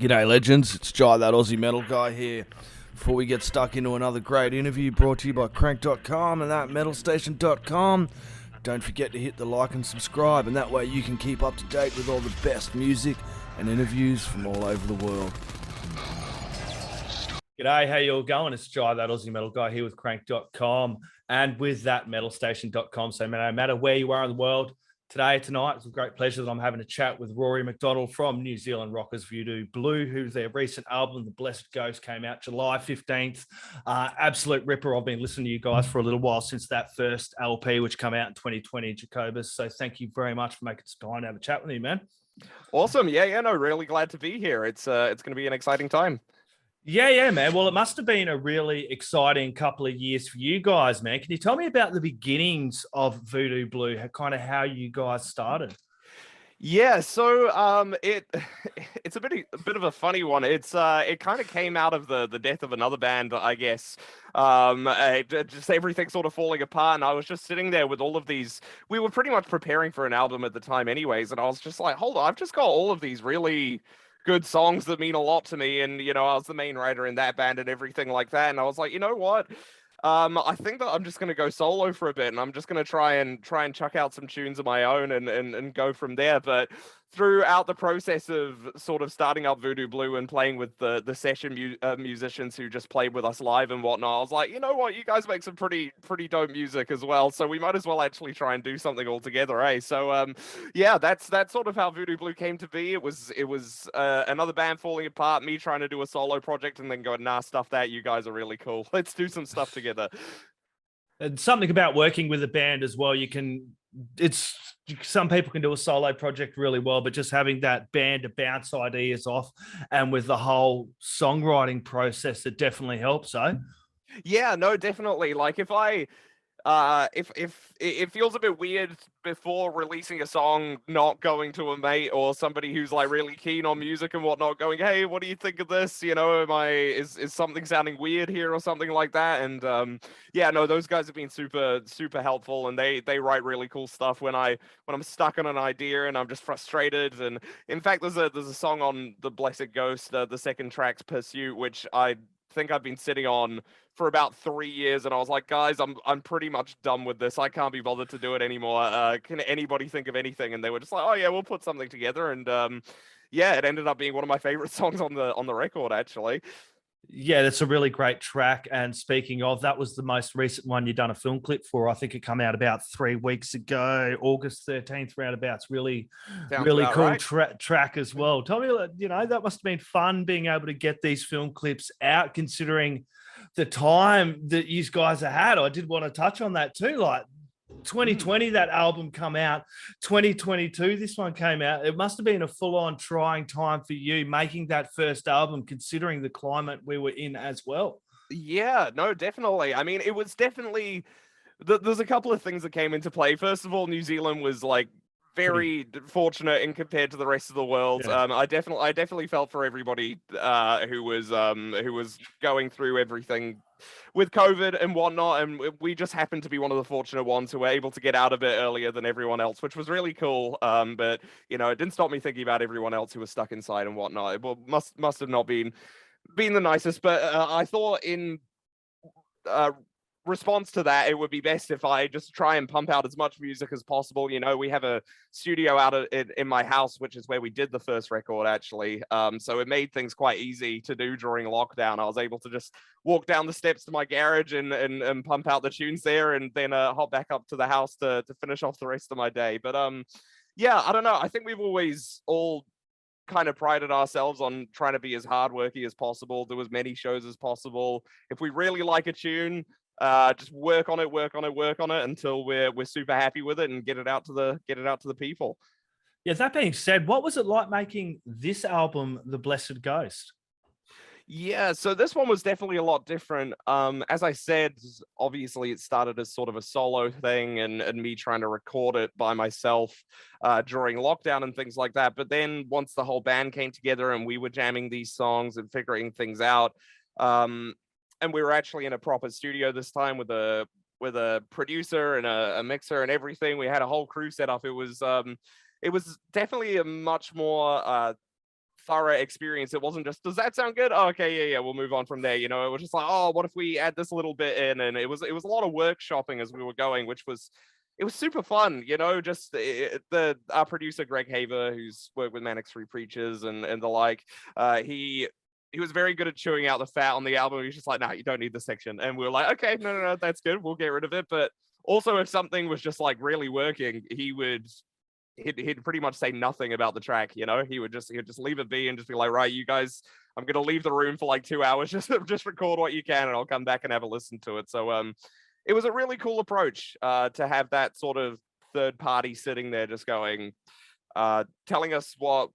G'day, legends. It's Jai, that Aussie metal guy here. Before we get stuck into another great interview brought to you by Crannk.com and thatmetalstation.com, don't forget to hit the like and subscribe, and that way you can keep up to date with all the best music and interviews from all over the world. G'day, how you all going? It's Jai, that Aussie metal guy here with Crannk.com and with thatmetalstation.com. So no matter where you are in the world, tonight, it's a great pleasure that I'm having a chat with Rory McDonald from New Zealand rockers Voodoo Bloo, whose their recent album, The Blessed Ghost, came out July 15th. Absolute ripper. I've been listening to you guys for a little while since that first LP, which came out in 2020, Jacobus. So thank you very much for making some time to have a chat with me, man. Awesome. No, really glad to be here. It's going to be an exciting time. Yeah, man. Well, it must have been a really exciting couple of years for you guys, man. Can you tell me about the beginnings of Voodoo Bloo, how you guys started? Yeah, so it's a bit of a funny one. It kind of came out of the death of another band, I guess. Just everything sort of falling apart, and I was just sitting there with all of these. We were pretty much preparing for an album at the time, anyways, and I was just like, hold on, I've just got all of these really good songs that mean a lot to me, and I was the main writer in that band and everything like that, and I was like, you know what? I think that I'm just gonna go solo for a bit, and I'm just gonna try and chuck out some tunes of my own and go from there. But throughout the process of sort of starting up Voodoo Bloo and playing with the session musicians who just played with us live and whatnot, I was like, you know what, you guys make some pretty dope music as well, so we might as well actually try and do something all together, eh? So yeah, that's sort of how Voodoo Bloo came to be. It was another band falling apart, me trying to do a solo project, and then going, nah, stuff that, you guys are really cool. Let's do some stuff together. And something about working with a band as well. Some people can do a solo project really well, but just having that band to bounce ideas off, and with the whole songwriting process, it definitely helps, eh? Yeah, no, definitely. Like if it feels a bit weird before releasing a song, not going to a mate or somebody who's like really keen on music and whatnot, going, hey, what do you think of this? Is something sounding weird here or something like that? And yeah, no, those guys have been super helpful, and they write really cool stuff when I'm stuck on an idea and I'm just frustrated. And in fact, there's a song on The Blessed Ghost, the second track's Pursuit, which I think I've been sitting on for about 3 years, and I was like, guys, I'm pretty much done with this. I can't be bothered to do it anymore. Can anybody think of anything? And they were just like, oh yeah, we'll put something together. And yeah, it ended up being one of my favorite songs on the record, actually. Yeah, that's a really great track. And speaking of, that was the most recent one you've done a film clip for. I think it came out about 3 weeks ago, August 13th roundabouts. Really cool, right? Track as well. Tell me, that must have been fun being able to get these film clips out, considering the time that you guys have had. I did want to touch on that too. Like 2020, that album come out. 2022, this one came out. It must have been a full-on trying time for you making that first album, considering the climate we were in as well. Yeah, no, definitely. I mean, it was definitely there's a couple of things that came into play. First of all, New Zealand was like very fortunate in compared to the rest of the world. Yeah. I definitely felt for everybody who was going through everything with COVID and whatnot, and we just happened to be one of the fortunate ones who were able to get out a bit earlier than everyone else, which was really cool. But it didn't stop me thinking about everyone else who was stuck inside and whatnot. It must have not been the nicest, but I thought in response to that, it would be best if I just try and pump out as much music as possible. We have a studio out in my house, which is where we did the first record, actually. So it made things quite easy to do during lockdown. I was able to just walk down the steps to my garage and pump out the tunes there, and then hop back up to the house to finish off the rest of my day. But yeah, I don't know. I think we've always all kind of prided ourselves on trying to be as hardworking as possible, do as many shows as possible. If we really like a tune, just work on it until we're super happy with it and get it out to the people. Yeah, that being said, what was it like making this album, The Blessed Ghost? Yeah, so this one was definitely a lot different. As I said, obviously it started as sort of a solo thing and me trying to record it by myself during lockdown and things like that. But then once the whole band came together and we were jamming these songs and figuring things out, and we were actually in a proper studio this time with a producer and a mixer and everything. We had a whole crew set up. It was definitely a much more thorough experience. It wasn't just, does that sound good? Oh, okay, yeah, we'll move on from there. You know, it was just like, oh, what if we add this little bit in? And it was a lot of workshopping as we were going, which was, it was super fun, you know. Just our producer Greg Haver, who's worked with Manic Street Preachers and the like, he was very good at chewing out the fat on the album. He was just like, no, you don't need this section. And we were like, okay, no, that's good, we'll get rid of it. But also, if something was just like really working, he'd pretty much say nothing about the track, you know. He would just leave it be and just be like, right, you guys, I'm gonna leave the room for like 2 hours, just record what you can and I'll come back and have a listen to it. So it was a really cool approach to have that sort of third party sitting there just going, telling us what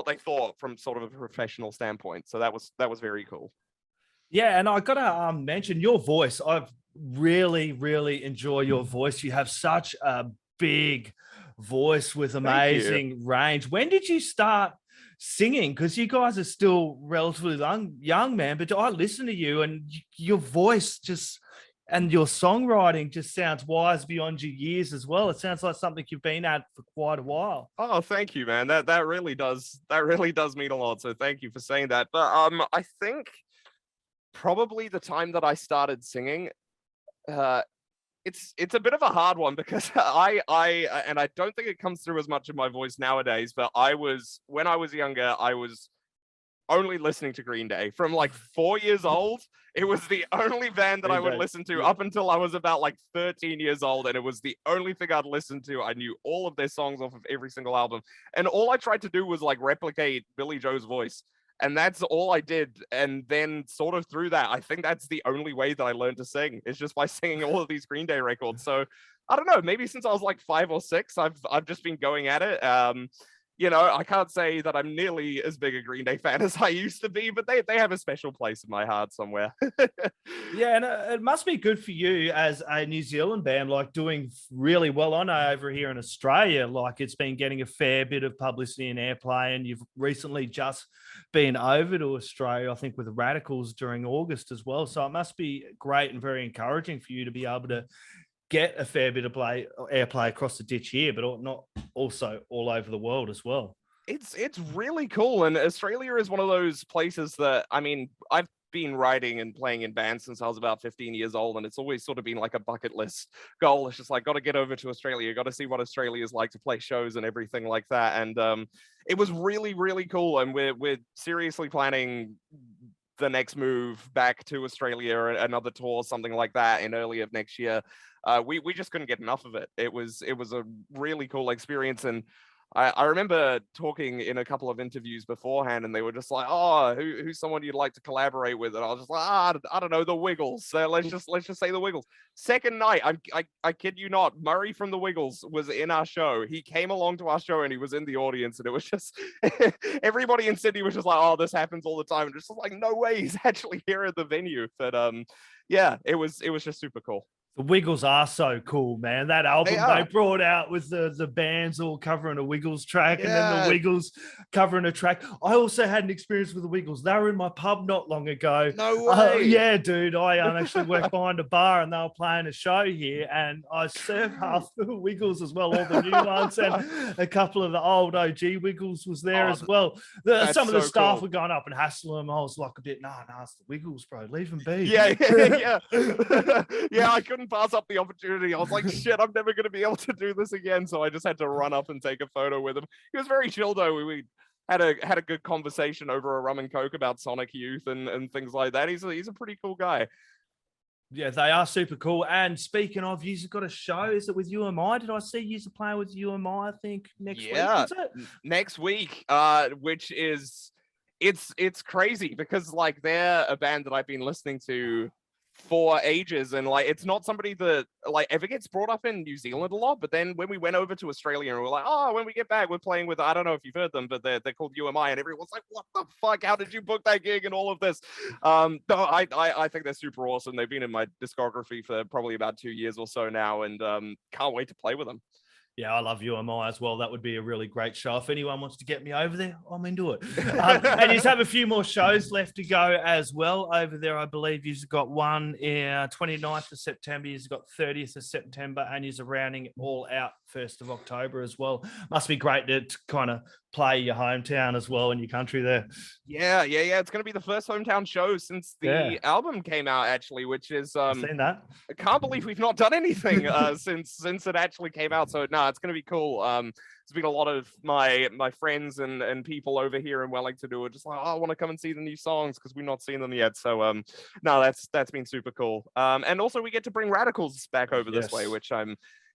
they thought from sort of a professional standpoint. So that was very cool. Yeah, and I gotta mention your voice. I've really enjoy your voice. You have such a big voice with amazing range. When did you start singing? Because you guys are still relatively young, man. But I listen to you, and your voice just and your songwriting just sounds wise beyond your years as well. It sounds like something you've been at for quite a while. Oh, thank you, man. That really does mean a lot. So thank you for saying that. But I think probably the time that I started singing, it's a bit of a hard one because I don't think it comes through as much in my voice nowadays, but when I was younger, I was only listening to Green Day from like 4 years old. It was the only band that I would listen to up until I was about like 13 years old, and it was the only thing I'd listen to. I knew all of their songs off of every single album, and all I tried to do was like replicate Billy Joe's voice. And that's all I did. And then sort of through that, I think that's the only way that I learned to sing, is just by singing all of these Green Day records. So I don't know, maybe since I was like 5 or 6, I've just been going at it. You know, I can't say that I'm nearly as big a Green Day fan as I used to be, but they have a special place in my heart somewhere. Yeah, and it must be good for you as a New Zealand band, like doing really well. I know over here in Australia, like it's been getting a fair bit of publicity and airplay, and you've recently just been over to Australia, I think, with the Radicals during August as well. So it must be great and very encouraging for you to be able to get a fair bit of airplay across the ditch here, but not also all over the world as well. It's really cool, and Australia is one of those places that, I mean, I've been writing and playing in bands since I was about 15 years old, and it's always sort of been like a bucket list goal. It's just like, got to get over to Australia, got to see what Australia is like to play shows and everything like that. And it was really cool, and we're seriously planning the next move back to Australia, another tour, something like that, in early of next year. We just couldn't get enough of it. It was a really cool experience, and I remember talking in a couple of interviews beforehand, and they were just like, "Oh, who's someone you'd like to collaborate with?" And I was just like, I don't know, the Wiggles. So let's just say the Wiggles. Second night, I kid you not, Murray from the Wiggles was in our show. He came along to our show and he was in the audience, and it was just everybody in Sydney was just like, "Oh, this happens all the time," and just like, no way, he's actually here at the venue. But yeah, it was just super cool. The Wiggles are so cool, man. That album they brought out with the bands all covering a Wiggles track, and then the Wiggles covering a track. I also had an experience with the Wiggles. They were in my pub not long ago. No way. Yeah, dude. I actually worked behind a bar, and they were playing a show here, and I served half the Wiggles as well, all the new ones, and a couple of the old OG Wiggles was there as well. Some of the staff were going up and hassling them. I was like a bit, nah, it's the Wiggles, bro. Leave them be. Yeah. Yeah, I couldn't pass up the opportunity. I was like, shit, I'm never going to be able to do this again. So I just had to run up and take a photo with him. He was very chill though. We had a good conversation over a rum and coke about Sonic Youth and things like that. He's a pretty cool guy. Yeah, they are super cool. And speaking of, you've got a show. Is it with UMI? Did I see you playing with UMI, I think, next week? Is it? Next week, which is, it's crazy because like they're a band that I've been listening to for ages, and like it's not somebody that like ever gets brought up in New Zealand a lot. But then when we went over to Australia and we're like, oh, when we get back, we're playing with, I don't know if you've heard them, but they're called UMI, and everyone's like, what the fuck? How did you book that gig and all of this? No, I think they're super awesome. They've been in my discography for probably about 2 years or so now, and can't wait to play with them. Yeah, I love UMI as well. That would be a really great show. If anyone wants to get me over there, I'm into it. And you have a few more shows left to go as well over there. I believe you've got one 29th of September, you've got 30th of September, and you're rounding it all out 1st of October as well. Must be great to kind of play your hometown as well in your country there. Yeah. It's going to be the first hometown show since the album came out, actually, which is I've seen that. I can't believe we've not done anything since it actually came out. So no, it's going to be cool. There's been a lot of my friends and people over here in Wellington who are just like, oh, I want to come and see the new songs because we've not seen them yet. So no, that's been super cool. And also we get to bring Radicals back over this way, which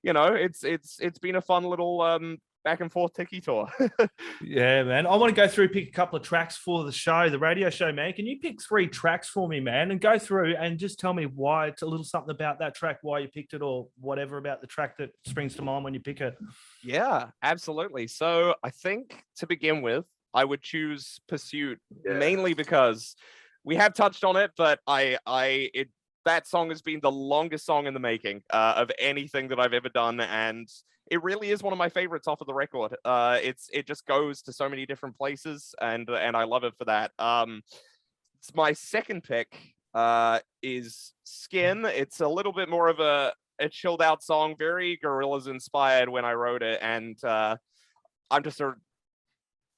it's been a fun little back and forth tiki tour. Yeah, man. I want to go through, pick a couple of tracks for the show, the radio show, man. Can you pick 3 tracks for me, man, and go through and just tell me why, it's a little something about that track, why you picked it, or whatever about the track that springs to mind when you pick it? Yeah, absolutely. So I think to begin with, I would choose Pursuit mainly because we have touched on it, but that song has been the longest song in the making of anything that I've ever done, and it really is one of my favorites off of the record. It just goes to so many different places, and I love it for that. My second pick is Skin. It's a little bit more of a chilled out song, very Gorillaz inspired when I wrote it, and I'm just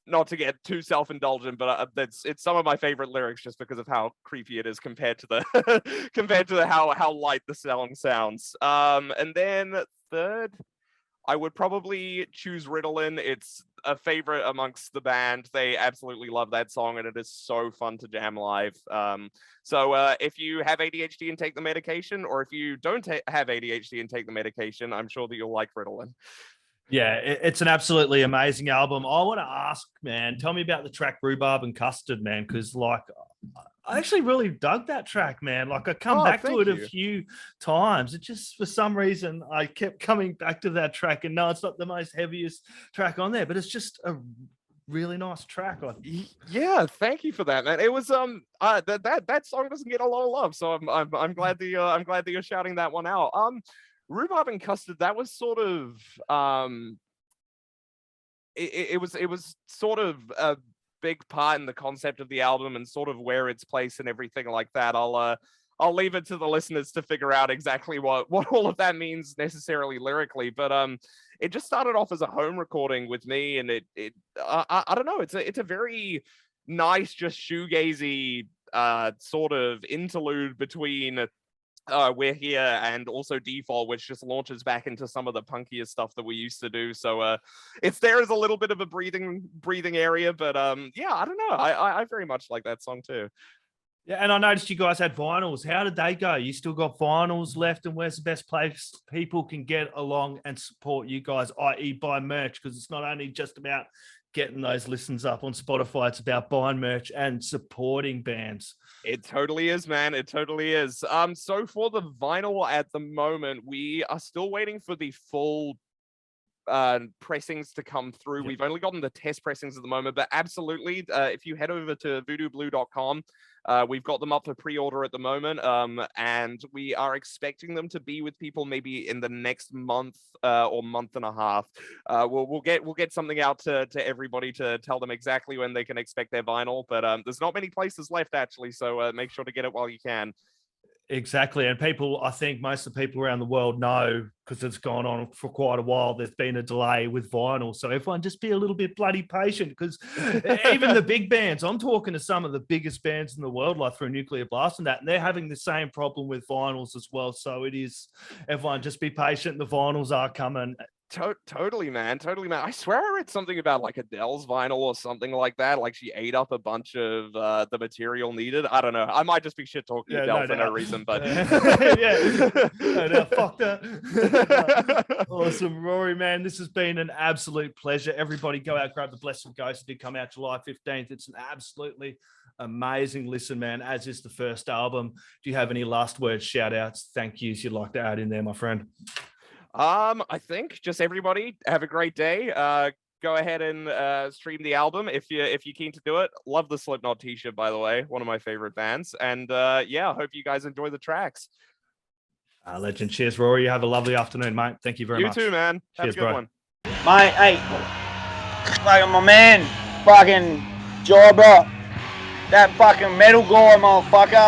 not to get too self-indulgent, but it's some of my favorite lyrics just because of how creepy it is compared to the how light the song sounds. And then third, I would probably choose Ritalin. It's a favorite amongst the band. They absolutely love that song, and it is so fun to jam live. So if you have ADHD and take the medication, or if you don't have ADHD and take the medication, I'm sure that you'll like Ritalin. Yeah, it's an absolutely amazing album. I want to ask, man, tell me about the track Rhubarb and Custard, man, because like I actually really dug that track, man. Like I come back to it a few times. It just, for some reason, I kept coming back to that track. And no, it's not the most heaviest track on there, but it's just a really nice track. Yeah, thank you for that, man. It was that song doesn't get a lot of love, so I'm glad that you're shouting that one out. Rhubarb and Custard, that was sort of it was sort of a big part in the concept of the album and sort of where it's placed and everything like that. I'll leave it to the listeners to figure out exactly what all of that means necessarily lyrically, but it just started off as a home recording with me, and I don't know, it's a very nice, just shoegazy sort of interlude between We're Here and also Default, which just launches back into some of the punkier stuff that we used to do. So it's there as a little bit of a breathing area, but yeah, I don't know. I very much like that song too. Yeah, and I noticed you guys had vinyls. How did they go? You still got vinyls left, and where's the best place people can get along and support you guys, i.e. buy merch? Because it's not only just about getting those listens up on Spotify, it's about buying merch and supporting bands. It totally is, man. It totally is. So for the vinyl at the moment, we are still waiting for the full pressings to come through. We've only gotten the test pressings at the moment, but absolutely, if you head over to voodooblue.com, we've got them up for pre-order at the moment, and we are expecting them to be with people maybe in the next month or month and a half. We'll get something out to everybody to tell them exactly when they can expect their vinyl, but there's not many places left actually, so make sure to get it while you can. Exactly. And people, I think most of the people around the world know, because it's gone on for quite a while, there's been a delay with vinyl. So everyone just be a little bit bloody patient, because even the big bands, I'm talking to some of the biggest bands in the world, like through Nuclear Blast and that, and they're having the same problem with vinyls as well. So it is, everyone just be patient. The vinyls are coming. Totally, man. I swear I read something about like Adele's vinyl or something like that. Like she ate up a bunch of the material needed. I don't know. I might just be shit talking Adele for no reason, but yeah, fuck that. Awesome, Rory, man. This has been an absolute pleasure. Everybody, go out, grab the Blessed Ghost. It did come out July 15th. It's an absolutely amazing listen, man. As is the first album. Do you have any last words, shout outs, thank yous you'd like to add in there, my friend? I think just everybody have a great day. Go ahead and stream the album if you're keen to do it. Love the Slipknot t-shirt, by the way, one of my favorite bands. And yeah, hope you guys enjoy the tracks. Legend. Cheers, Rory. You have a lovely afternoon, mate. Thank you very much. You too, man. Cheers, have a good bro. one. Mate, hey, fucking my man, fucking Jobber, that fucking metal guy, motherfucker.